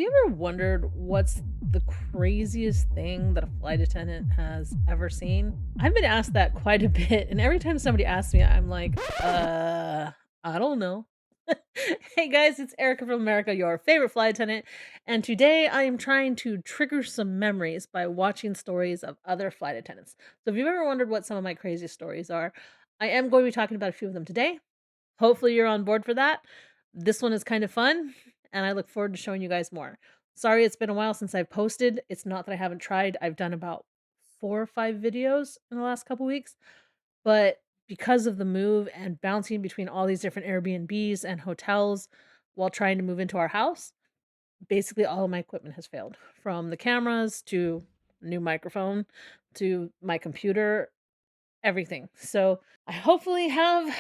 Have you ever wondered what's the craziest thing that a flight attendant has ever seen? I've been asked that quite a bit, and every time somebody asks me, I'm like, I don't know. Hey guys, it's Erica from America, your favorite flight attendant, and today I am trying to trigger some memories by watching stories of other flight attendants. So if you've ever wondered what some of my craziest stories are, I am going to be talking about a few of them today. Hopefully you're on board for that. This one is kind of fun, and I look forward to showing you guys more. Sorry, it's been a while since I've posted. It's not that I haven't tried. I've done about 4 or 5 videos in the last couple weeks, but because of the move and bouncing between all these different Airbnbs and hotels while trying to move into our house, basically all of my equipment has failed, from the cameras to new microphone to my computer, everything. So I hopefully have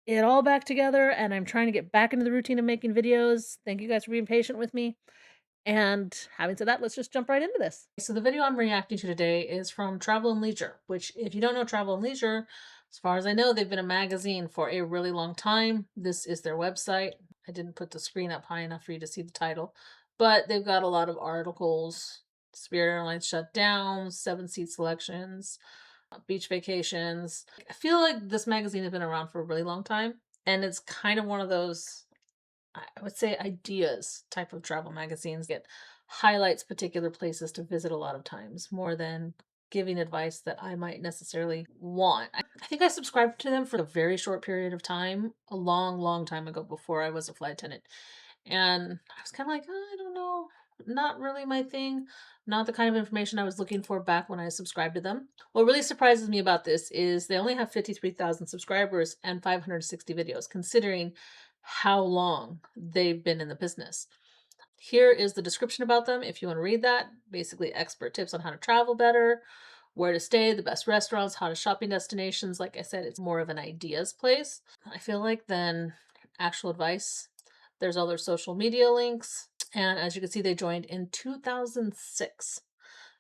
it all back together, and I'm trying to get back into the routine of making videos. Thank you guys for being patient with me. And having said that, let's just jump right into this. So the video I'm reacting to today is from Travel and Leisure, which if you don't know Travel and Leisure, as far as I know, they've been a magazine for a really long time. This is their website. I didn't put the screen up high enough for you to see the title, but they've got a lot of articles. Spirit Airlines shut down, 7-seat selections, beach vacations. I feel like this magazine has been around for a really long time, and it's kind of one of those, I would say, ideas type of travel magazines that highlights particular places to visit a lot of times more than giving advice that I might necessarily want. I think I subscribed to them for a very short period of time, a long, long time ago before I was a flight attendant. And I was kind of like, "Oh, I don't know, not really my thing, not the kind of information I was looking for back when I subscribed to them." What really surprises me about this is they only have 53,000 subscribers and 560 videos, considering how long they've been in the business. Here is the description about them if you want to read that. Basically, expert tips on how to travel better, where to stay, the best restaurants, hottest shopping destinations. Like I said, it's more of an ideas place, I feel like, than actual advice. There's all their social media links. And as you can see, they joined in 2006.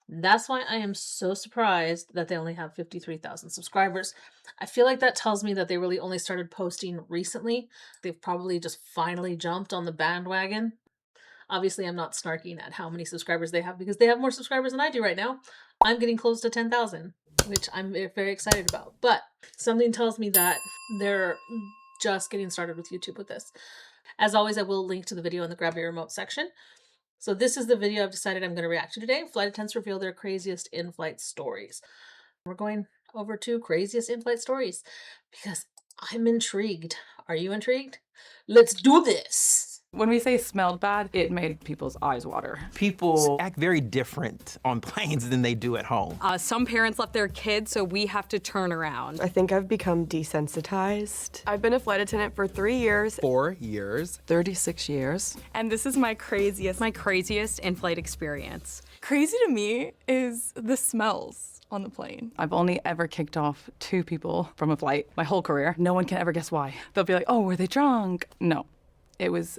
That's why I am so surprised that they only have 53,000 subscribers. I feel like that tells me that they really only started posting recently. They've probably just finally jumped on the bandwagon. Obviously, I'm not snarking at how many subscribers they have because they have more subscribers than I do right now. I'm getting close to 10,000, which I'm very excited about. But something tells me that they're just getting started with YouTube with this. As always, I will link to the video in the grab your remote section. So this is the video I've decided I'm going to react to today. Flight attendants reveal their craziest in-flight stories. We're going over to craziest in-flight stories because I'm intrigued. Are you intrigued? Let's do this. When we say smelled bad, it made people's eyes water. People act very different on planes than they do at home. Some parents left their kids, so we have to turn around. I think I've become desensitized. I've been a flight attendant for 3 years. 4 years. 36 years. And this is my craziest In-flight experience. Crazy to me is the smells on the plane. I've only ever kicked off 2 people from a flight my whole career. No one can ever guess why. They'll be like, oh, were they drunk? No, it was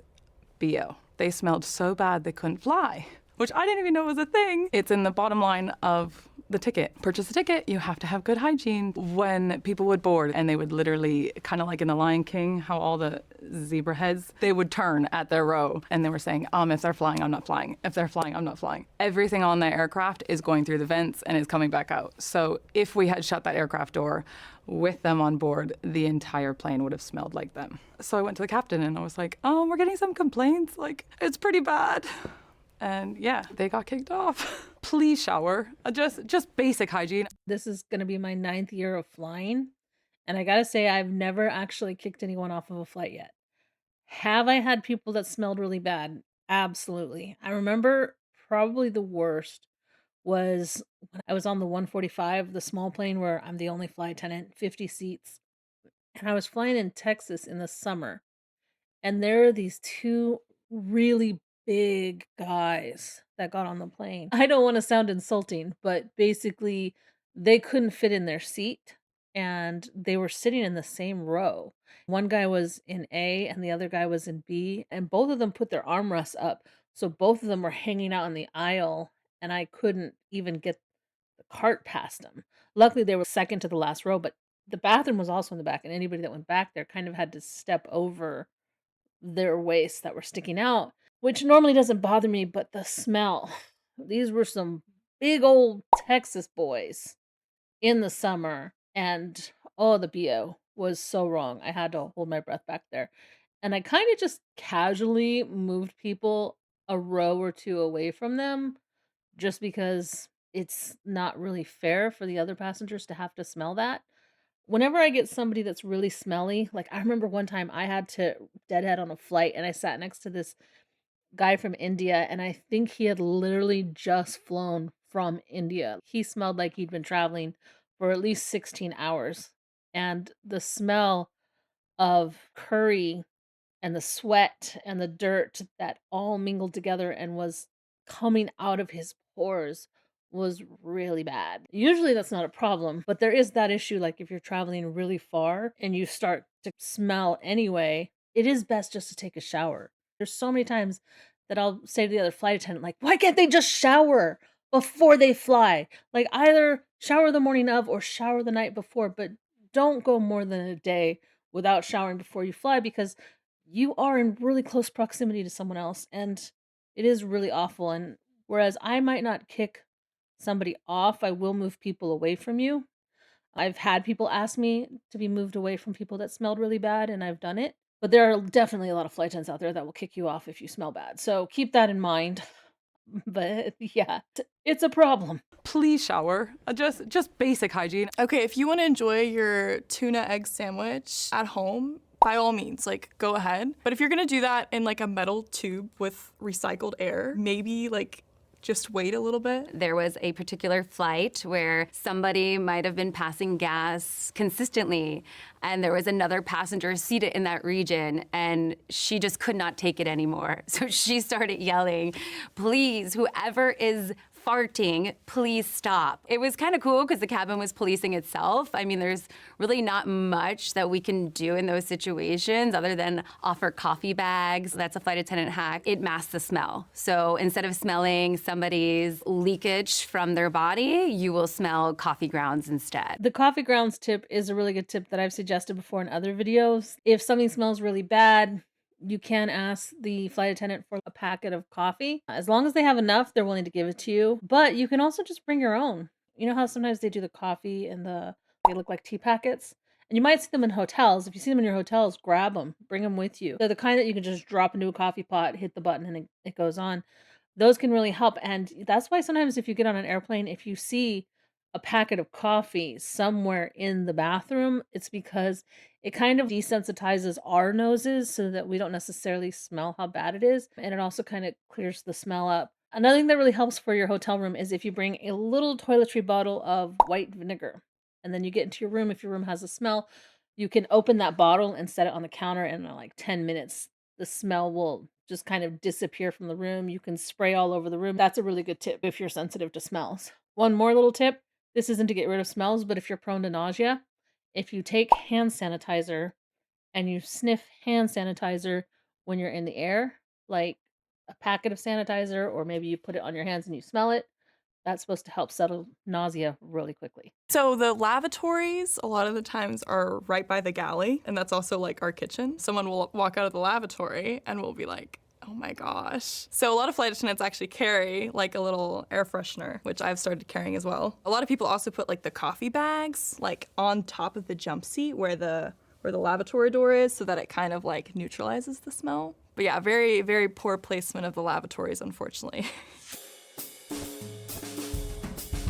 BO. They smelled so bad they couldn't fly, which I didn't even know was a thing. It's in the bottom line of the ticket. Purchase a ticket, you have to have good hygiene. When people would board and they would literally, kind of like in The Lion King, how all the zebra heads, they would turn at their row and they were saying, if they're flying, I'm not flying. If they're flying, I'm not flying. Everything on that aircraft is going through the vents and is coming back out. So if we had shut that aircraft door with them on board, the entire plane would have smelled like them. So I went to the captain and I was like, we're getting some complaints, like it's pretty bad. And yeah, they got kicked off. Please shower, just basic hygiene. This is going to be my 9th year of flying, and I gotta say I've never actually kicked anyone off of a flight yet. Have I had people that smelled really bad? Absolutely. I remember probably the worst was when I was on the 145, the small plane where I'm the only flight attendant, 50 seats, and I was flying in Texas in the summer, and there are these 2 really big guys that got on the plane. I don't want to sound insulting, but basically they couldn't fit in their seat and they were sitting in the same row. One guy was in A and the other guy was in B, and both of them put their armrests up. So both of them were hanging out in the aisle and I couldn't even get the cart past them. Luckily they were second to the last row, but the bathroom was also in the back, and anybody that went back there kind of had to step over their waists that were sticking out. which normally doesn't bother me, but the smell. These were some big old Texas boys in the summer, and oh, the BO was so wrong. I had to hold my breath back there. And I kind of just casually moved people a row or two away from them just because it's not really fair for the other passengers to have to smell that. Whenever I get somebody that's really smelly, like I remember one time I had to deadhead on a flight and I sat next to this guy from India, and I think he had literally just flown from India. He smelled like he'd been traveling for at least 16 hours. And the smell of curry and the sweat and the dirt that all mingled together and was coming out of his pores was really bad. Usually that's not a problem, but there is that issue like if you're traveling really far and you start to smell anyway, it is best just to take a shower. There's so many times that I'll say to the other flight attendant like, "Why can't they just shower before they fly? Like either shower the morning of or shower the night before, but don't go more than a day without showering before you fly because you are in really close proximity to someone else and it is really awful." And whereas I might not kick somebody off, I will move people away from you. I've had people ask me to be moved away from people that smelled really bad, and I've done it. But there are definitely a lot of flight attendants out there that will kick you off if you smell bad. So keep that in mind. But yeah, it's a problem. Please shower. Just basic hygiene. Okay, if you want to enjoy your tuna egg sandwich at home, by all means, like go ahead. But if you're gonna do that in like a metal tube with recycled air, maybe like just wait a little bit. There was a particular flight where somebody might have been passing gas consistently, and there was another passenger seated in that region, and she just could not take it anymore. So she started yelling, "Please, whoever is farting, please stop." It was kind of cool because the cabin was policing itself. I mean, there's really not much that we can do in those situations other than offer coffee bags. That's a flight attendant hack. It masks the smell. So instead of smelling somebody's leakage from their body, you will smell coffee grounds instead. The coffee grounds tip is a really good tip that I've suggested before in other videos. If something smells really bad, you can ask the flight attendant for a packet of coffee. As long as they have enough, they're willing to give it to you. But you can also just bring your own. You know how sometimes they do the coffee and they look like tea packets? And you might see them in hotels. If you see them in your hotels, grab them, bring them with you. They're the kind that you can just drop into a coffee pot, hit the button, and it goes on. Those can really help. And that's why sometimes if you get on an airplane, if you see a packet of coffee somewhere in the bathroom, it's because it kind of desensitizes our noses so that we don't necessarily smell how bad it is. And it also kind of clears the smell up. Another thing that really helps for your hotel room is if you bring a little toiletry bottle of white vinegar and then you get into your room. If your room has a smell, you can open that bottle and set it on the counter, and in like 10 minutes, the smell will just kind of disappear from the room. You can spray all over the room. That's a really good tip if you're sensitive to smells. One more little tip. This isn't to get rid of smells, but if you're prone to nausea, if you take hand sanitizer and you sniff hand sanitizer when you're in the air, like a packet of sanitizer, or maybe you put it on your hands and you smell it, that's supposed to help settle nausea really quickly. So the lavatories a lot of the times are right by the galley, and that's also like our kitchen. Someone will walk out of the lavatory and we'll be like, oh my gosh. So a lot of flight attendants actually carry like a little air freshener, which I've started carrying as well. A lot of people also put like the coffee bags like on top of the jump seat where the lavatory door is, so that it kind of like neutralizes the smell. But yeah, very, very poor placement of the lavatories, unfortunately.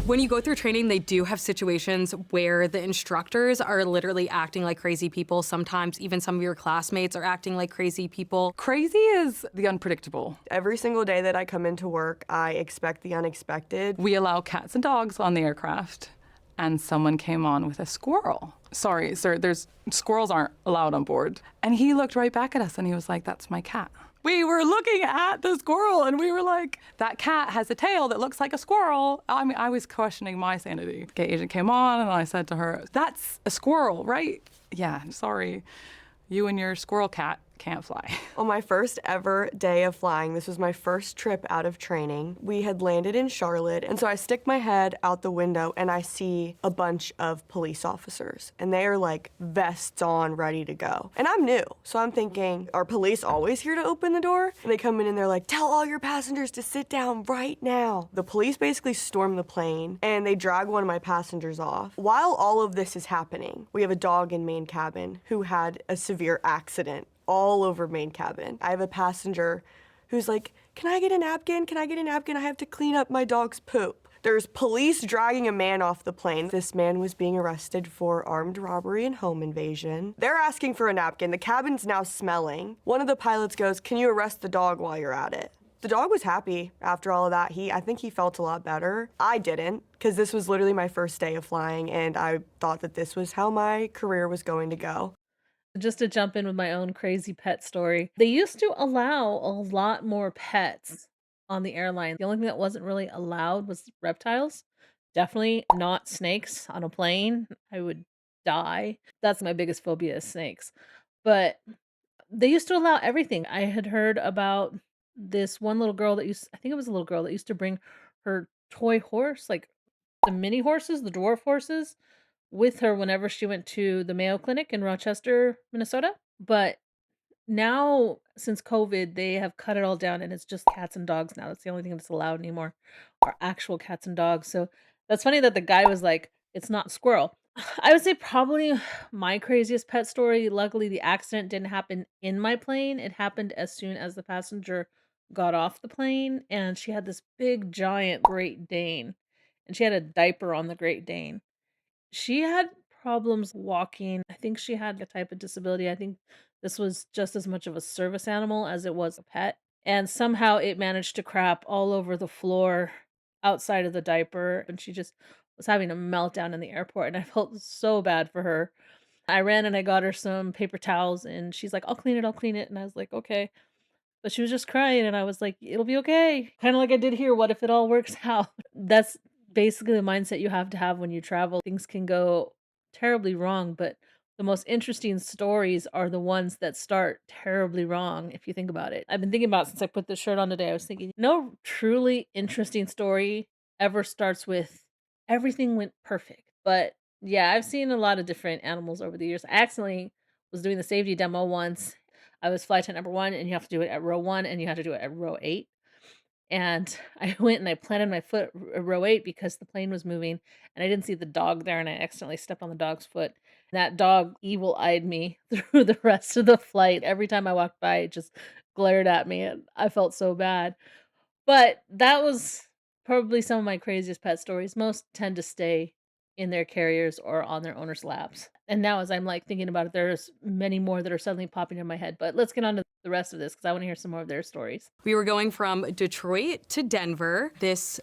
When you go through training, they do have situations where the instructors are literally acting like crazy people. Sometimes even some of your classmates are acting like crazy people. Crazy is the unpredictable. Every single day that I come into work, I expect the unexpected. We allow cats and dogs on the aircraft, and someone came on with a squirrel. Sorry, sir, squirrels aren't allowed on board. And he looked right back at us and he was like, "That's my cat." We were looking at the squirrel and we were like, that cat has a tail that looks like a squirrel. I mean, I was questioning my sanity. Gate agent came on and I said to her, "That's a squirrel, right?" "Yeah, sorry. You and your squirrel cat can't fly. On my first ever day of flying, this was my first trip out of training. We had landed in Charlotte, and so I stick my head out the window and I see a bunch of police officers, and they are like vests on, ready to go. And I'm new, so I'm thinking, are police always here to open the door? And they come in and they're like, tell all your passengers to sit down right now. The police basically storm the plane and they drag one of my passengers off. While all of this is happening, we have a dog in main cabin who had a severe accident all over main cabin. I have a passenger who's like, can I get a napkin? Can I get a napkin? I have to clean up my dog's poop. There's police dragging a man off the plane. This man was being arrested for armed robbery and home invasion. They're asking for a napkin. The cabin's now smelling. One of the pilots goes, can you arrest the dog while you're at it? The dog was happy after all of that. I think he felt a lot better. I didn't, because this was literally my first day of flying, and I thought that this was how my career was going to go. Just to jump in with my own crazy pet story, they used to allow a lot more pets on the airline. The only thing that wasn't really allowed was reptiles. Definitely not snakes on a plane. I would die. That's my biggest phobia is snakes. But they used to allow everything. I had heard about this one little girl that I think it was a little girl that used to bring her toy horse, like the mini horses, the dwarf horses, with her whenever she went to the Mayo Clinic in Rochester, Minnesota. But now, since COVID, they have cut it all down and it's just cats and dogs now. That's the only thing that's allowed anymore are actual cats and dogs. So that's funny that the guy was like, it's not squirrel. I would say probably my craziest pet story. Luckily, the accident didn't happen in my plane. It happened as soon as the passenger got off the plane, and she had this big, giant Great Dane, and she had a diaper on the Great Dane. She had problems walking. I think she had a type of disability. I think this was just as much of a service animal as it was a pet. And somehow it managed to crap all over the floor outside of the diaper. And she just was having a meltdown in the airport. And I felt so bad for her. I ran and I got her some paper towels and she's like, I'll clean it, I'll clean it. And I was like, okay. But she was just crying and I was like, "It'll be okay." Kinda like I did here, what if it all works out? That's basically the mindset you have to have when you travel. Things can go terribly wrong, but the most interesting stories are the ones that start terribly wrong, if you think about it. I've been thinking about since I put this shirt on today, I was thinking, no truly interesting story ever starts with, "Everything went perfect." But, yeah, I've seen a lot of different animals over the years. I accidentally was doing the safety demo once. I was flight attendant number 1, and you have to do it at row 1, and you have to do it at row 8. And I went and I planted my foot at row 8 because the plane was moving, and I didn't see the dog there, and I accidentally stepped on the dog's foot. That dog evil-eyed me through the rest of the flight. Every time I walked by, it just glared at me, and I felt so bad. But that was probably some of my craziest pet stories. Most tend to stay in their carriers or on their owner's laps. And now as I'm, like, thinking about it, there's many more that are suddenly popping in my head. But let's get on to the rest of this because I wanna hear some more of their stories. We were going from Detroit to Denver. This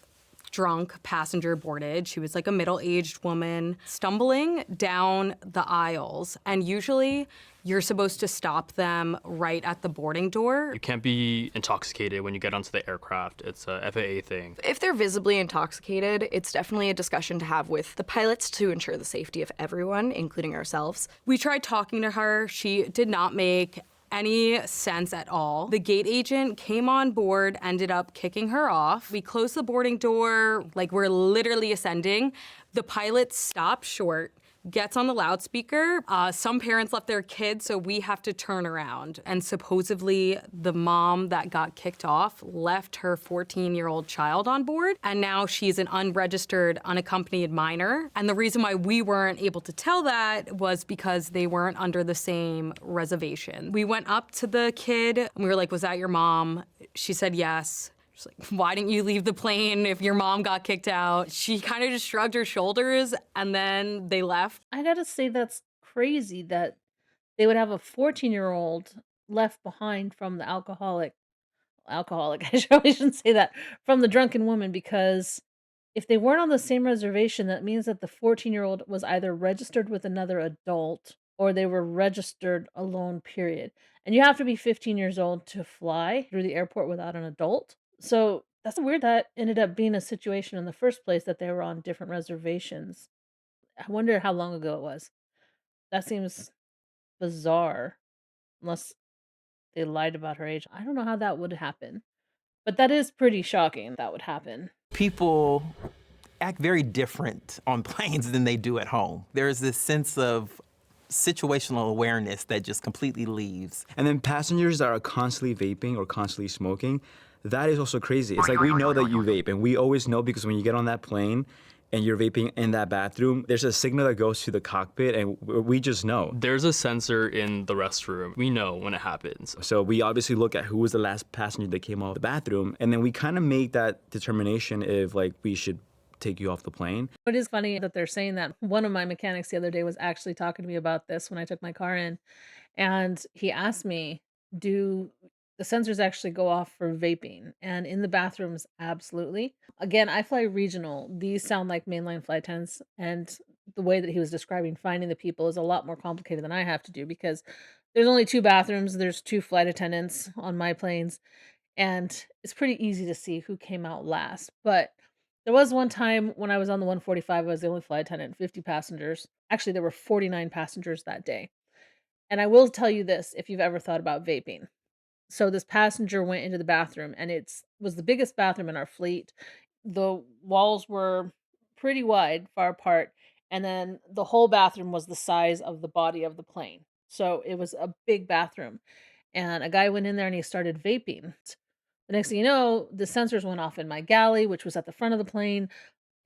drunk passenger boarded. She was like a middle-aged woman stumbling down the aisles. And usually you're supposed to stop them right at the boarding door. You can't be intoxicated when you get onto the aircraft. It's a FAA thing. If they're visibly intoxicated, it's definitely a discussion to have with the pilots to ensure the safety of everyone, including ourselves. We tried talking to her. She did not make any sense at all. The gate agent came on board, ended up kicking her off. We closed the boarding door, like we're literally ascending. The pilot stopped short, gets on the loudspeaker. Some parents left their kids, so we have to turn around. And supposedly the mom that got kicked off left her 14-year-old child on board, and now she's an unregistered, unaccompanied minor. And the reason why we weren't able to tell that was because they weren't under the same reservation. We went up to the kid, and we were like, was that your mom? She said yes. She's like, why didn't you leave the plane if your mom got kicked out? She kind of just shrugged her shoulders and then they left. I gotta say that's crazy that they would have a 14-year-old left behind from the alcoholic, I probably shouldn't say that, from the drunken woman because if they weren't on the same reservation, that means that the 14-year-old was either registered with another adult or they were registered alone, period. And you have to be 15 years old to fly through the airport without an adult. So that's weird that ended up being a situation in the first place that they were on different reservations. I wonder how long ago it was. That seems bizarre. Unless they lied about her age. I don't know how that would happen, but that is pretty shocking that would happen. People act very different on planes than they do at home. There's this sense of situational awareness that just completely leaves. And then passengers that are constantly vaping or constantly smoking, that is also crazy. It's like we know that you vape, and we always know because when you get on that plane and you're vaping in that bathroom, there's a signal that goes to the cockpit, and we just know. There's a sensor in the restroom. We know when it happens. So we obviously look at who was the last passenger that came off the bathroom, and then we kind of make that determination if like we should take you off the plane. It is funny that they're saying that. One of my mechanics the other day was actually talking to me about this when I took my car in, and he asked me, do the sensors actually go off for vaping? And in the bathrooms, absolutely. Again, I fly regional. These sound like mainline flight attendants, and the way that he was describing finding the people is a lot more complicated than I have to do because there's only 2 bathrooms, there's 2 flight attendants on my planes, and it's pretty easy to see who came out last. But there was one time when I was on the 145, I was the only flight attendant, 50 passengers. Actually, there were 49 passengers that day. And I will tell you this, if you've ever thought about vaping. So this passenger went into the bathroom, and it was the biggest bathroom in our fleet. The walls were pretty wide, far apart, and then the whole bathroom was the size of the body of the plane. So it was a big bathroom. And a guy went in there and he started vaping. The next thing you know, the sensors went off in my galley, which was at the front of the plane.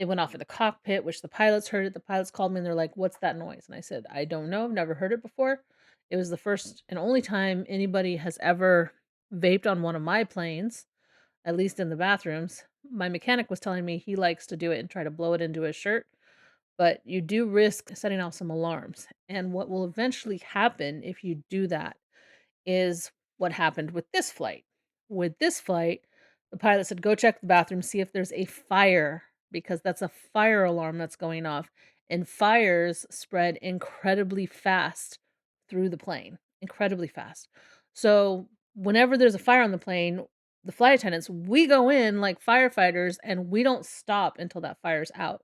It went off in the cockpit, which the pilots heard it. The pilots called me and they're like, "What's that noise?" And I said, "I don't know. I've never heard it before." It was the first and only time anybody has ever vaped on one of my planes, at least in the bathrooms. My mechanic was telling me he likes to do it and try to blow it into his shirt, but you do risk setting off some alarms. And what will eventually happen if you do that is what happened with this flight. With this flight, the pilot said, "Go check the bathroom, see if there's a fire," because that's a fire alarm that's going off. And fires spread incredibly fast through the plane, incredibly fast. So, whenever there's a fire on the plane, the flight attendants, we go in like firefighters and we don't stop until that fire's out.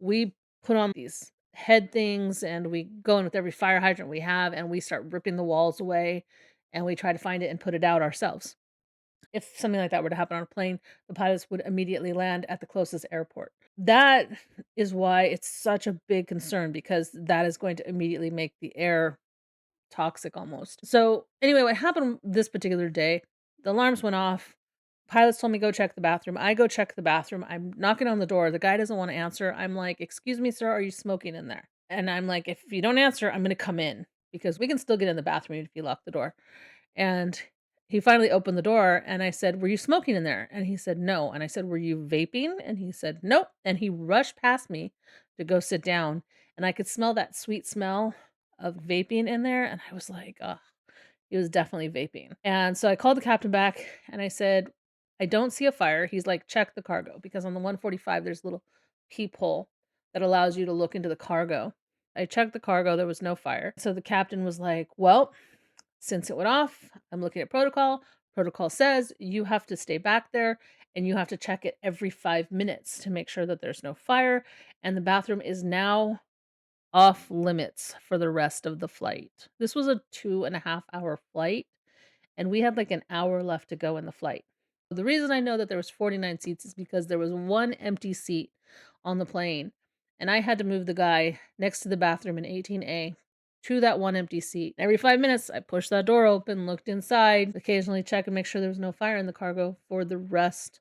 We put on these head things and we go in with every fire hydrant we have and we start ripping the walls away and we try to find it and put it out ourselves. If something like that were to happen on a plane, the pilots would immediately land at the closest airport. That is why it's such a big concern because that is going to immediately make the air toxic almost. So, anyway, what happened this particular day, the alarms went off. Pilots told me go check the bathroom. I go check the bathroom. I'm knocking on the door. The guy doesn't want to answer. I'm like, "Excuse me, sir, are you smoking in there?" And I'm like, "If you don't answer, I'm going to come in because we can still get in the bathroom if you lock the door." And he finally opened the door and I said, "Were you smoking in there?" And he said, "No." And I said, "Were you vaping?" And he said, "Nope." And he rushed past me to go sit down. And I could smell that sweet smell of vaping in there. And I was like, oh, he was definitely vaping. And so I called the captain back and I said, "I don't see a fire." He's like, "Check the cargo." Because on the 145, there's a little peephole that allows you to look into the cargo. I checked the cargo. There was no fire. So the captain was like, "Well, since it went off, I'm looking at protocol. Protocol says you have to stay back there and you have to check it every 5 minutes to make sure that there's no fire. And the bathroom is now off limits for the rest of the flight." This was a 2.5 hour flight, and we had like an hour left to go in the flight. The reason I know that there was 49 seats is because there was one empty seat on the plane, and I had to move the guy next to the bathroom in 18A to that one empty seat. Every 5 minutes, I pushed that door open, looked inside, occasionally check and make sure there was no fire in the cargo for the rest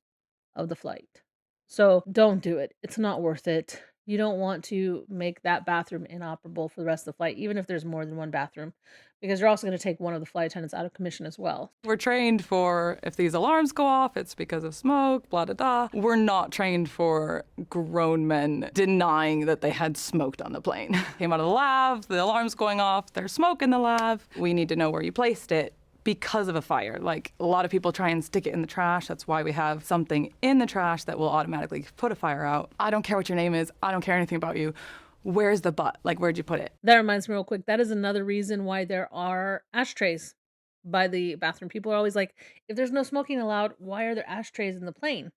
of the flight. So don't do it. It's not worth it. You don't want to make that bathroom inoperable for the rest of the flight, even if there's more than one bathroom, because you're also going to take one of the flight attendants out of commission as well. We're trained for if these alarms go off, it's because of smoke, blah, blah, blah. We're not trained for grown men denying that they had smoked on the plane. Came out of the lab, the alarm's going off, there's smoke in the lab. We need to know where you placed it because of a fire. Like, a lot of people try and stick it in the trash. That's why we have something in the trash that will automatically put a fire out. I don't care what your name is. I don't care anything about you. Where's the butt? Like, where'd you put it? That reminds me real quick. That is another reason why there are ashtrays by the bathroom. People are always like, if there's no smoking allowed, why are there ashtrays in the plane?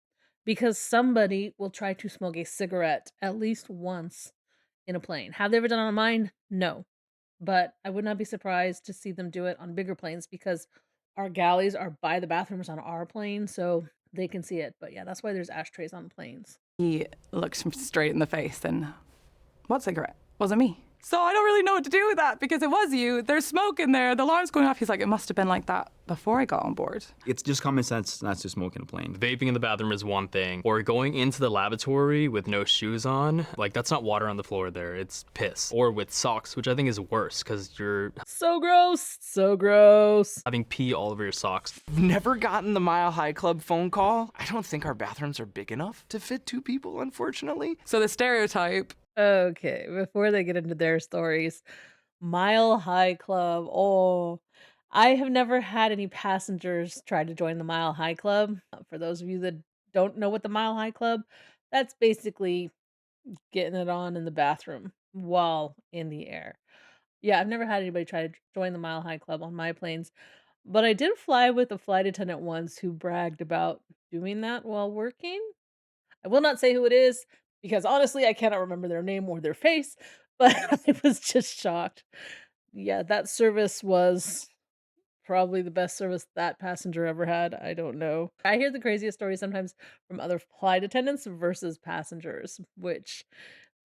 Because somebody will try to smoke a cigarette at least once in a plane. Have they ever done it on mine? No. But I would not be surprised to see them do it on bigger planes because our galleys are by the bathrooms on our plane, so they can see it. But yeah, that's why there's ashtrays on planes. He looks him straight in the face and, what cigarette? Wasn't me. So I don't really know what to do with that because it was you. There's smoke in there. The alarm's going off. He's like, it must have been like that before I got on board. It's just common sense not to smoke in a plane. Vaping in the bathroom is one thing, or going into the lavatory with no shoes on. Like, that's not water on the floor there, it's piss. Or with socks, which I think is worse because you're So gross. So gross. having pee all over your socks. Never gotten the Mile High Club phone call. I don't think our bathrooms are big enough to fit 2 people, unfortunately. So the stereotype. Okay, before they get into their stories, Mile High Club. Oh, I have never had any passengers try to join the Mile High Club. For those of you that don't know what the Mile High Club, that's basically getting it on in the bathroom while in the air. Yeah, I've never had anybody try to join the Mile High Club on my planes, but I did fly with a flight attendant once who bragged about doing that while working. I will not say who it is because honestly, I cannot remember their name or their face, but I was just shocked. Yeah, that service was probably the best service that passenger ever had. I don't know. I hear the craziest stories sometimes from other flight attendants versus passengers, which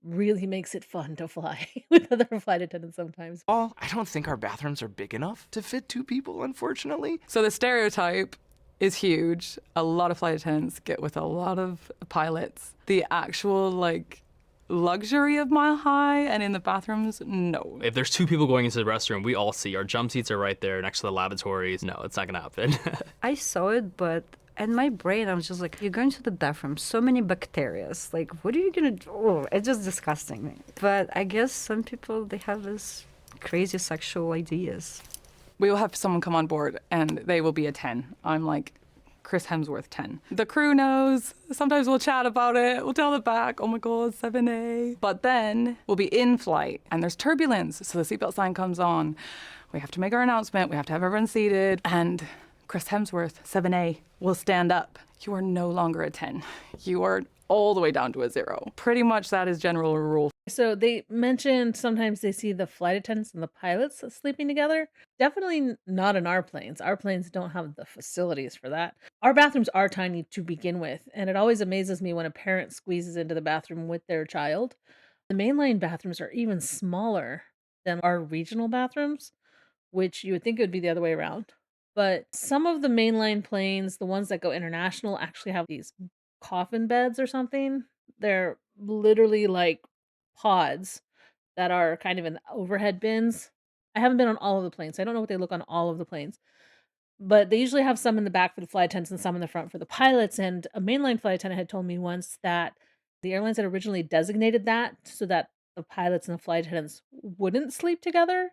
really makes it fun to fly with other flight attendants sometimes. I don't think our bathrooms are big enough to fit 2 people, unfortunately. So the stereotype is huge. A lot of flight attendants get with a lot of pilots. The actual luxury of Mile High and in the bathrooms, no. If there's 2 people going into the restroom, we all see our jump seats are right there next to the lavatories. No, it's not gonna happen. I saw it, but in my brain, I was just like, you're going to the bathroom, so many bacteria. Like, what are you gonna do? Oh, it's just disgusting me. But I guess some people, they have this crazy sexual ideas. We will have someone come on board and they will be a 10. I'm like, Chris Hemsworth 10. The crew knows. Sometimes we'll chat about it. We'll tell the back, oh my God, 7A. But then we'll be in flight and there's turbulence. So the seatbelt sign comes on. We have to make our announcement. We have to have everyone seated. And Chris Hemsworth, 7A, will stand up. You are no longer a 10. You are all the way down to a 0. Pretty much that is general rule. So they mentioned sometimes they see the flight attendants and the pilots sleeping together. Definitely not in our planes. Our planes don't have the facilities for that. Our bathrooms are tiny to begin with, and it always amazes me when a parent squeezes into the bathroom with their child. The mainline bathrooms are even smaller than our regional bathrooms, which you would think it would be the other way around. But some of the mainline planes, the ones that go international, actually have these coffin beds or something. They're literally like pods that are kind of in the overhead bins. I haven't been on all of the planes. So I don't know what they look on all of the planes. But they usually have some in the back for the flight attendants and some in the front for the pilots. And a mainline flight attendant had told me once that the airlines had originally designated that so that the pilots and the flight attendants wouldn't sleep together,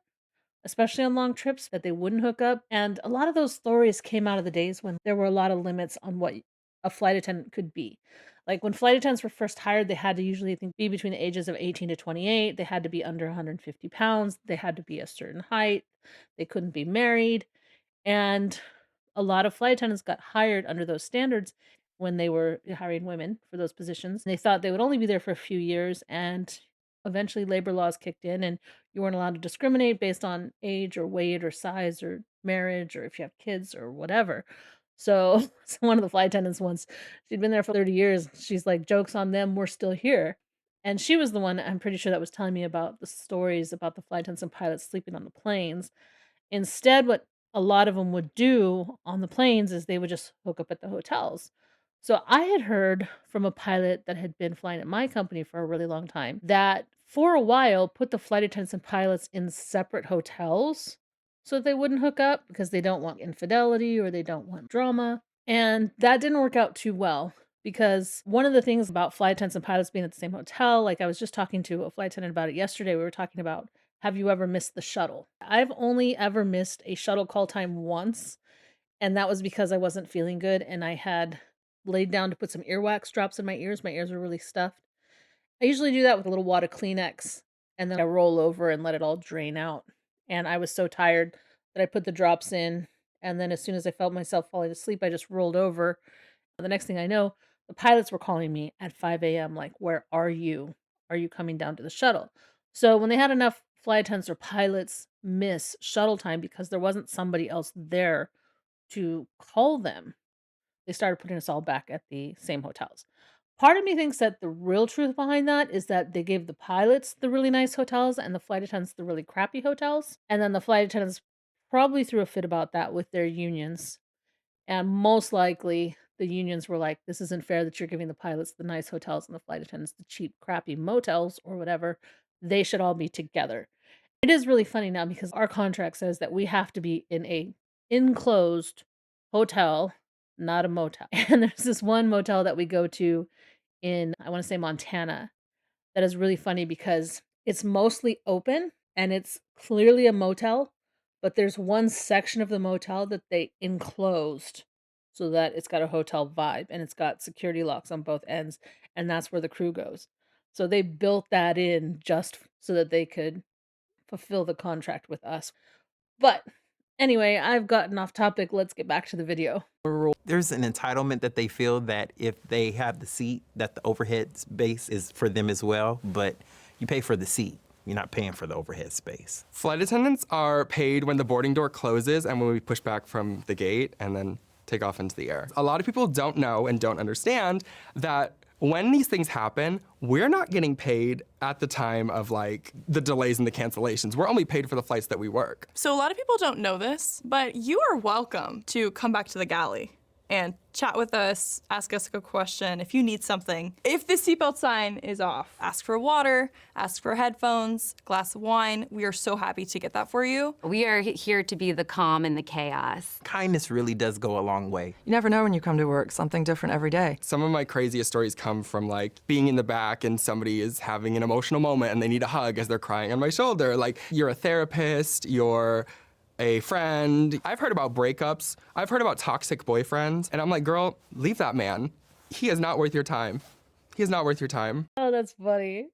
especially on long trips, that they wouldn't hook up. And a lot of those stories came out of the days when there were a lot of limits on what a flight attendant could be. Like when flight attendants were first hired, they had to usually be between the ages of 18 to 28. They had to be under 150 pounds. They had to be a certain height. They couldn't be married. And a lot of flight attendants got hired under those standards when they were hiring women for those positions. They thought they would only be there for a few years, and eventually labor laws kicked in and you weren't allowed to discriminate based on age or weight or size or marriage or if you have kids or whatever. So, so one of the flight attendants once, she'd been there for 30 years. She's like, jokes on them, we're still here. And she was the one, I'm pretty sure, that was telling me about the stories about the flight attendants and pilots sleeping on the planes. Instead, what a lot of them would do on the planes is they would just hook up at the hotels. So I had heard from a pilot that had been flying at my company for a really long time that for a while put the flight attendants and pilots in separate hotels so that they wouldn't hook up because they don't want infidelity or they don't want drama. And that didn't work out too well because one of the things about flight attendants and pilots being at the same hotel, like I was just talking to a flight attendant about it yesterday, we were talking about, have you ever missed the shuttle? I've only ever missed a shuttle call time once, and that was because I wasn't feeling good and I had laid down to put some earwax drops in my ears. My ears were really stuffed. I usually do that with a little wad of Kleenex, and then I roll over and let it all drain out. And I was so tired that I put the drops in, and then as soon as I felt myself falling asleep, I just rolled over. The next thing I know, the pilots were calling me at 5 a.m. like, where are you? Are you coming down to the shuttle? So when they had enough flight attendants or pilots miss shuttle time because there wasn't somebody else there to call them, they started putting us all back at the same hotels. Part of me thinks that the real truth behind that is that they gave the pilots the really nice hotels and the flight attendants the really crappy hotels. And then the flight attendants probably threw a fit about that with their unions. And most likely the unions were like, this isn't fair that you're giving the pilots the nice hotels and the flight attendants the cheap, crappy motels or whatever. They should all be together. It is really funny now because our contract says that we have to be in a enclosed hotel, not a motel. And there's this one motel that we go to in, I want to say Montana, that is really funny because it's mostly open and it's clearly a motel, but there's one section of the motel that they enclosed so that it's got a hotel vibe and it's got security locks on both ends, and that's where the crew goes. So they built that in just so that they could fulfill the contract with us. But anyway, I've gotten off topic. Let's get back to the video. There's an entitlement that they feel that if they have the seat, that the overhead space is for them as well, but you pay for the seat. You're not paying for the overhead space. Flight attendants are paid when the boarding door closes and when we push back from the gate and then take off into the air. A lot of people don't know and don't understand that when these things happen, we're not getting paid at the time of like the delays and the cancellations. We're only paid for the flights that we work. So a lot of people don't know this, but you are welcome to come back to the galley and chat with us, ask us a question if you need something. If the seatbelt sign is off, ask for water, ask for headphones, glass of wine. We are so happy to get that for you. We are here to be the calm in the chaos. Kindness really does go a long way. You never know when you come to work, something different every day. Some of my craziest stories come from like being in the back and somebody is having an emotional moment and they need a hug as they're crying on my shoulder. Like, you're a therapist, you're a friend. I've heard about breakups. I've heard about toxic boyfriends. And I'm like, girl, leave that man. He is not worth your time. He is not worth your time. Oh, that's funny.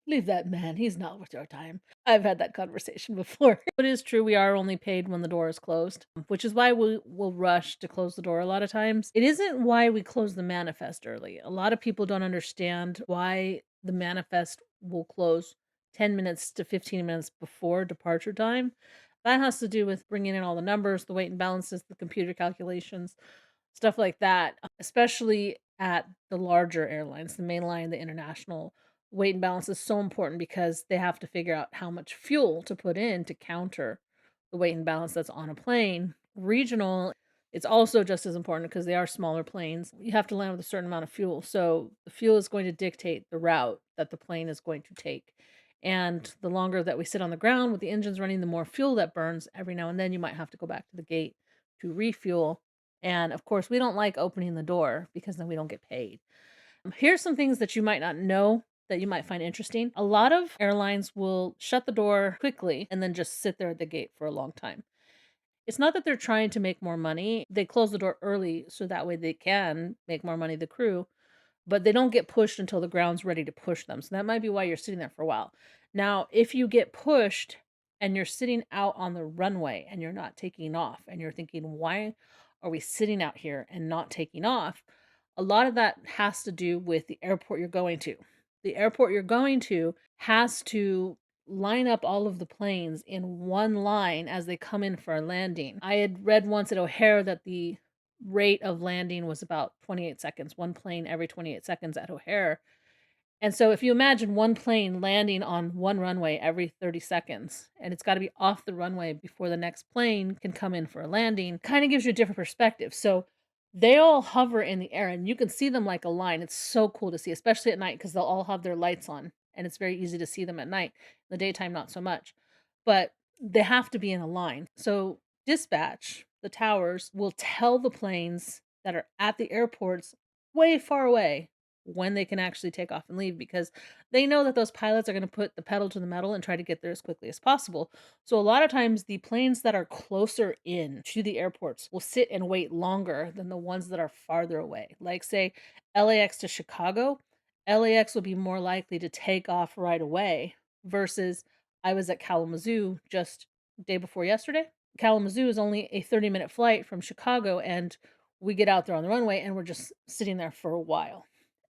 Leave that man. He's not worth your time. I've had that conversation before. It is true. We are only paid when the door is closed, which is why we will rush to close the door a lot of times. It isn't why we close the manifest early. A lot of people don't understand why the manifest will close 10 minutes to 15 minutes before departure time. That has to do with bringing in all the numbers, the weight and balances, the computer calculations, stuff like that, especially at the larger airlines, the mainline, the international. Weight and balance is so important because they have to figure out how much fuel to put in to counter the weight and balance that's on a plane. Regional, it's also just as important because they are smaller planes. You have to land with a certain amount of fuel. So the fuel is going to dictate the route that the plane is going to take. And the longer that we sit on the ground with the engines running, the more fuel that burns. Every now and then you might have to go back to the gate to refuel. And of course, we don't like opening the door because then we don't get paid. Here's some things that you might not know that you might find interesting. A lot of airlines will shut the door quickly and then just sit there at the gate for a long time. It's not that they're trying to make more money. They close the door early so that way they can make more money, the crew, but they don't get pushed until the ground's ready to push them. So that might be why you're sitting there for a while. Now, if you get pushed and you're sitting out on the runway and you're not taking off and you're thinking, why are we sitting out here and not taking off? A lot of that has to do with the airport you're going to. The airport you're going to has to line up all of the planes in one line as they come in for a landing. I had read once at O'Hare that the rate of landing was about 28 seconds, one plane every 28 seconds at O'Hare. And so if you imagine one plane landing on one runway every 30 seconds, and it's got to be off the runway before the next plane can come in for a landing, kind of gives you a different perspective. So they all hover in the air and you can see them like a line. It's so cool to see, especially at night because they'll all have their lights on and it's very easy to see them at night. In the daytime, not so much. But they have to be in a line. So dispatch, the towers, will tell the planes that are at the airports way far away when they can actually take off and leave because they know that those pilots are going to put the pedal to the metal and try to get there as quickly as possible. So a lot of times the planes that are closer in to the airports will sit and wait longer than the ones that are farther away. Like say LAX to Chicago, LAX will be more likely to take off right away versus I was at Kalamazoo just day before yesterday. Kalamazoo is only a 30-minute flight from Chicago and we get out there on the runway and we're just sitting there for a while.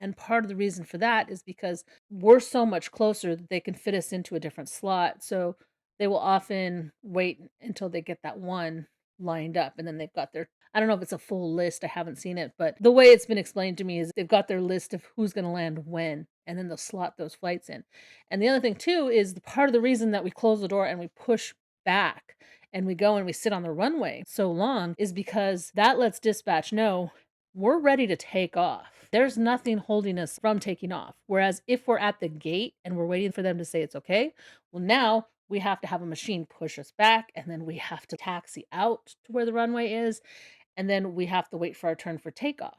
And part of the reason for that is because we're so much closer that they can fit us into a different slot. So they will often wait until they get that one lined up, and then they've got their, I don't know if it's a full list, I haven't seen it, but the way it's been explained to me is they've got their list of who's going to land when, and then they'll slot those flights in. And the other thing too is the part of the reason that we close the door and we push back and we go and we sit on the runway so long is because that lets dispatch know we're ready to take off. There's nothing holding us from taking off. Whereas if we're at the gate and we're waiting for them to say it's okay, well, now we have to have a machine push us back, and then we have to taxi out to where the runway is, and then we have to wait for our turn for takeoff.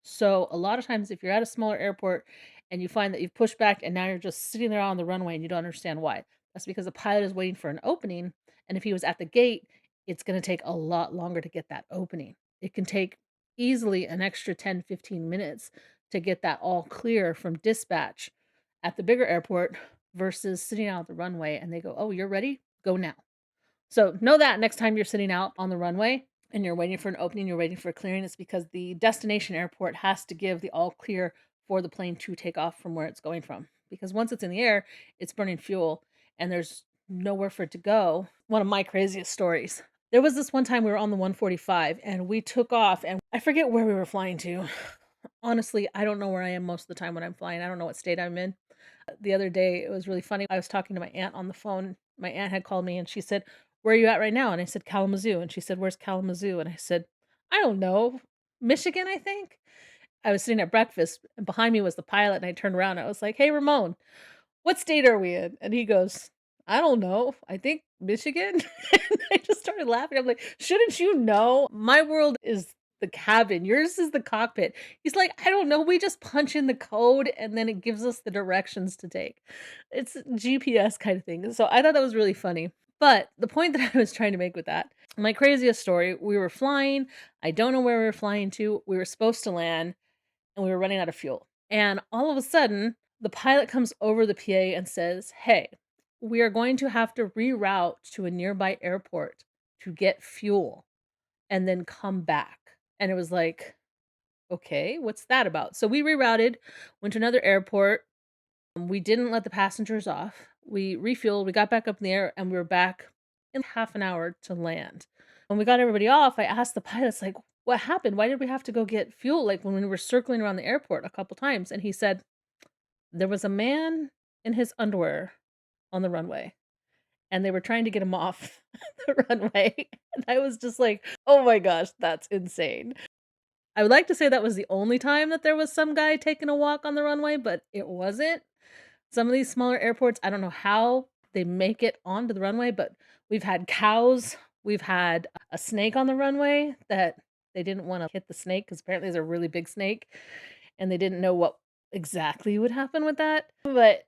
So a lot of times if you're at a smaller airport and you find that you've pushed back and now you're just sitting there on the runway and you don't understand why, that's because the pilot is waiting for an opening, and if he was at the gate, it's going to take a lot longer to get that opening. It can take easily an extra 10-15 minutes to get that all clear from dispatch at the bigger airport versus sitting out at the runway and they go, "Oh, you're ready? Go now." So know that next time you're sitting out on the runway and you're waiting for an opening, you're waiting for a clearing, it's because the destination airport has to give the all clear for the plane to take off from where it's going from. Because once it's in the air, it's burning fuel and there's nowhere for it to go. One of my craziest stories. There was this one time we were on the 145 and we took off, and I forget where we were flying to. Honestly, I don't know where I am most of the time when I'm flying. I don't know what state I'm in. The other day, it was really funny. I was talking to my aunt on the phone. My aunt had called me and she said, "Where are you at right now?" And I said, "Kalamazoo." And she said, "Where's Kalamazoo?" And I said, "I don't know. Michigan, I think." I was sitting at breakfast and behind me was the pilot, and I turned around and I was like, "Hey, Ramon, what state are we in?" And he goes, "I don't know. I think Michigan." And I just started laughing. I'm like, "Shouldn't you know? My world is the cabin. Yours is the cockpit." He's like, "I don't know. We just punch in the code and then it gives us the directions to take." It's GPS kind of thing. So I thought that was really funny. But the point that I was trying to make with that, my craziest story, we were flying. I don't know where we were flying to. We were supposed to land and we were running out of fuel. And all of a sudden, the pilot comes over the PA and says, "Hey, we are going to have to reroute to a nearby airport to get fuel and then come back." And it was like, "Okay, what's that about?" So we rerouted, went to another airport. We didn't let the passengers off. We refueled, we got back up in the air, and we were back in half an hour to land. When we got everybody off, I asked the pilots, like, "What happened? Why did we have to go get fuel, like, when we were circling around the airport a couple times?" And he said, "There was a man in his underwear on the runway, and they were trying to get him off the runway." And I was just like, "Oh my gosh, that's insane." I would like to say that was the only time that there was some guy taking a walk on the runway, but it wasn't. Some of these smaller airports, I don't know how they make it onto the runway, but we've had cows, we've had a snake on the runway that they didn't want to hit the snake because apparently it's a really big snake and they didn't know what exactly would happen with that. But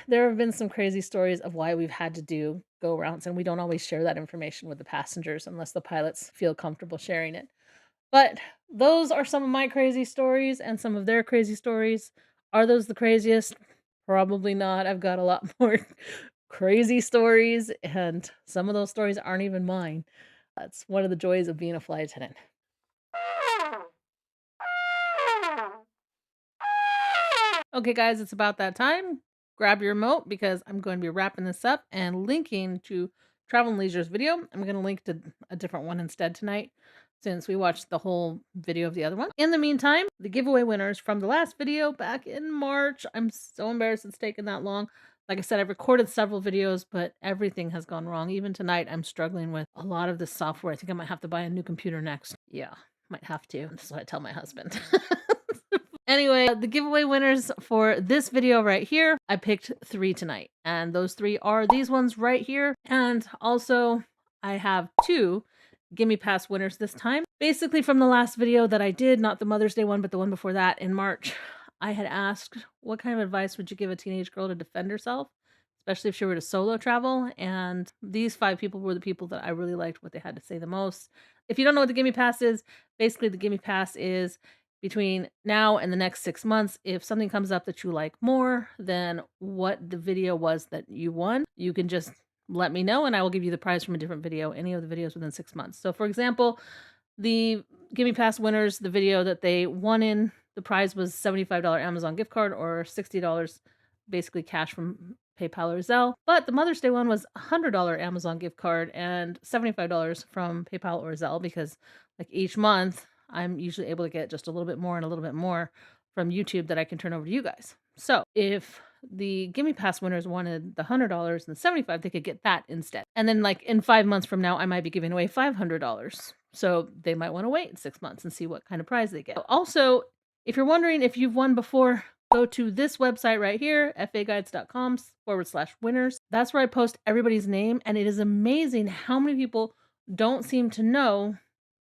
there have been some crazy stories of why we've had to do go rounds, and we don't always share that information with the passengers unless the pilots feel comfortable sharing it. But those are some of my crazy stories and some of their crazy stories. Are those the craziest? Probably not. I've got a lot more crazy stories, and some of those stories aren't even mine. That's one of the joys of being a flight attendant. Okay, guys, it's about that time. Grab your remote because I'm going to be wrapping this up and linking to Travel and Leisure's video. I'm going to link to a different one instead tonight since we watched the whole video of the other one. In the meantime, the giveaway winners from the last video back in March. I'm so embarrassed it's taken that long. Like I said, I've recorded several videos, but everything has gone wrong. Even tonight, I'm struggling with a lot of this software. I think I might have to buy a new computer next. Yeah, might have to. This is what I tell my husband. Anyway, the giveaway winners for this video right here, I picked 3 tonight. And those 3 are these ones right here. And also, I have 2 Gimme Pass winners this time. Basically from the last video that I did, not the Mother's Day one, but the one before that in March, I had asked, what kind of advice would you give a teenage girl to defend herself, especially if she were to solo travel? And these 5 people were the people that I really liked what they had to say the most. If you don't know what the Gimme Pass is, basically the Gimme Pass is between now and the next 6 months, if something comes up that you like more than what the video was that you won, you can just let me know and I will give you the prize from a different video, any of the videos within 6 months. So for example, the Gimme Pass winners, the video that they won in, the prize was $75 Amazon gift card or $60 basically cash from PayPal or Zelle. But the Mother's Day one was a $100 Amazon gift card and $75 from PayPal or Zelle, because like each month I'm usually able to get just a little bit more and a little bit more from YouTube that I can turn over to you guys. So if the Gimme Pass winners wanted the $100 and the 75, they could get that instead. And then like in 5 months from now, I might be giving away $500. So they might want to wait 6 months and see what kind of prize they get. Also, if you're wondering if you've won before, go to this website right here, faguides.com/winners. That's where I post everybody's name, and it is amazing how many people don't seem to know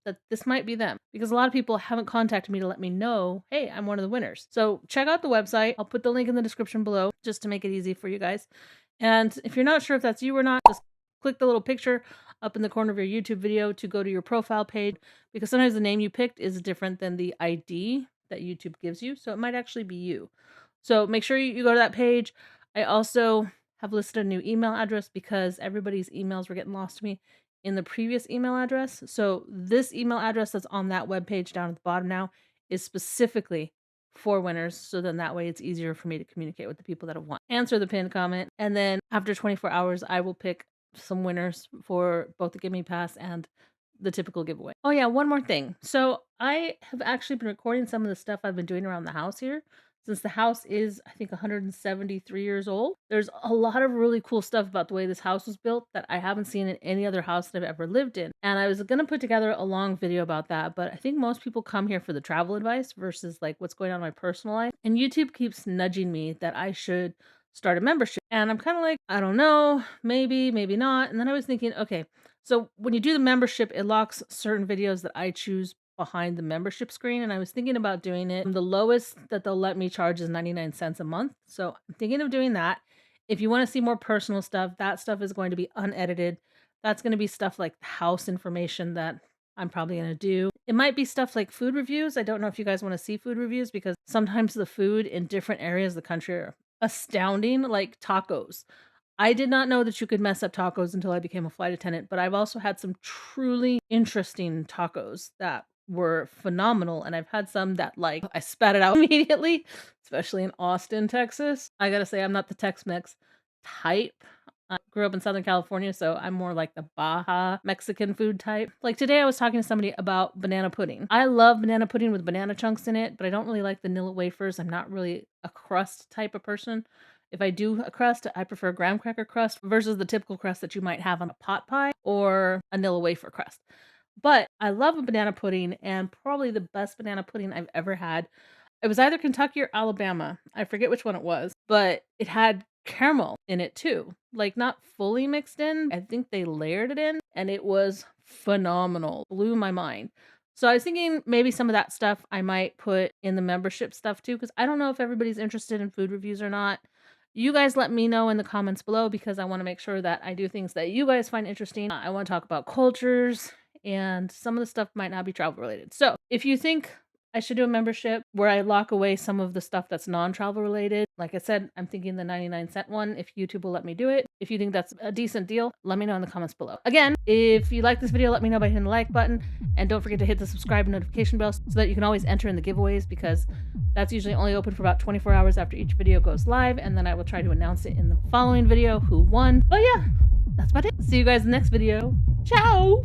that this might be them, because a lot of people haven't contacted me to let me know, hey, I'm one of the winners. So check out the website. I'll put the link in the description below just to make it easy for you guys. And if you're not sure if that's you or not, just click the little picture up in the corner of your YouTube video to go to your profile page, because sometimes the name you picked is different than the ID that YouTube gives you. So it might actually be you. So make sure you go to that page. I also have listed a new email address because everybody's emails were getting lost to me in the previous email address. So this email address that's on that webpage down at the bottom now is specifically for winners. So then that way it's easier for me to communicate with the people that have won. Answer the pinned comment. And then after 24 hours, I will pick some winners for both the Gimme Pass and the typical giveaway. Oh yeah, one more thing. So I have actually been recording some of the stuff I've been doing around the house here. Since the house is, I think, 173 years old, there's a lot of really cool stuff about the way this house was built that I haven't seen in any other house that I've ever lived in. And I was going to put together a long video about that, but I think most people come here for the travel advice versus like what's going on in my personal life. And YouTube keeps nudging me that I should start a membership. And I'm kind of like, I don't know, maybe, maybe not. And then I was thinking, okay, so when you do the membership, it locks certain videos that I choose behind the membership screen, and I was thinking about doing it. The lowest that they'll let me charge is 99 cents a month. So I'm thinking of doing that. If you want to see more personal stuff, that stuff is going to be unedited. That's going to be stuff like house information that I'm probably going to do. It might be stuff like food reviews. I don't know if you guys want to see food reviews, because sometimes the food in different areas of the country are astounding, like tacos. I did not know that you could mess up tacos until I became a flight attendant, but I've also had some truly interesting tacos that were phenomenal, and I've had some that like I spat it out immediately, especially in Austin, Texas. I gotta say, I'm not the Tex-Mex type. I grew up in Southern California, so I'm more like the Baja Mexican food type. Like today I was talking to somebody about banana pudding. I love banana pudding with banana chunks in it, but I don't really like vanilla wafers. I'm not really a crust type of person. If I do a crust, I prefer graham cracker crust versus the typical crust that you might have on a pot pie or a vanilla wafer crust. But I love a banana pudding, and probably the best banana pudding I've ever had. It was either Kentucky or Alabama. I forget which one it was, but it had caramel in it too. Like not fully mixed in. I think they layered it in, and it was phenomenal. Blew my mind. So I was thinking maybe some of that stuff I might put in the membership stuff too, because I don't know if everybody's interested in food reviews or not. You guys let me know in the comments below, because I want to make sure that I do things that you guys find interesting. I want to talk about cultures, and some of the stuff might not be travel related. So if you think I should do a membership where I lock away some of the stuff that's non-travel related, like I said, I'm thinking the 99-cent one, if YouTube will let me do it. If you think that's a decent deal, let me know in the comments below. Again, if you like this video, let me know by hitting the like button, and don't forget to hit the subscribe and notification bell so that you can always enter in the giveaways, because that's usually only open for about 24 hours after each video goes live, and then I will try to announce it in the following video who won. But yeah, that's about it. See you guys in the next video. Ciao!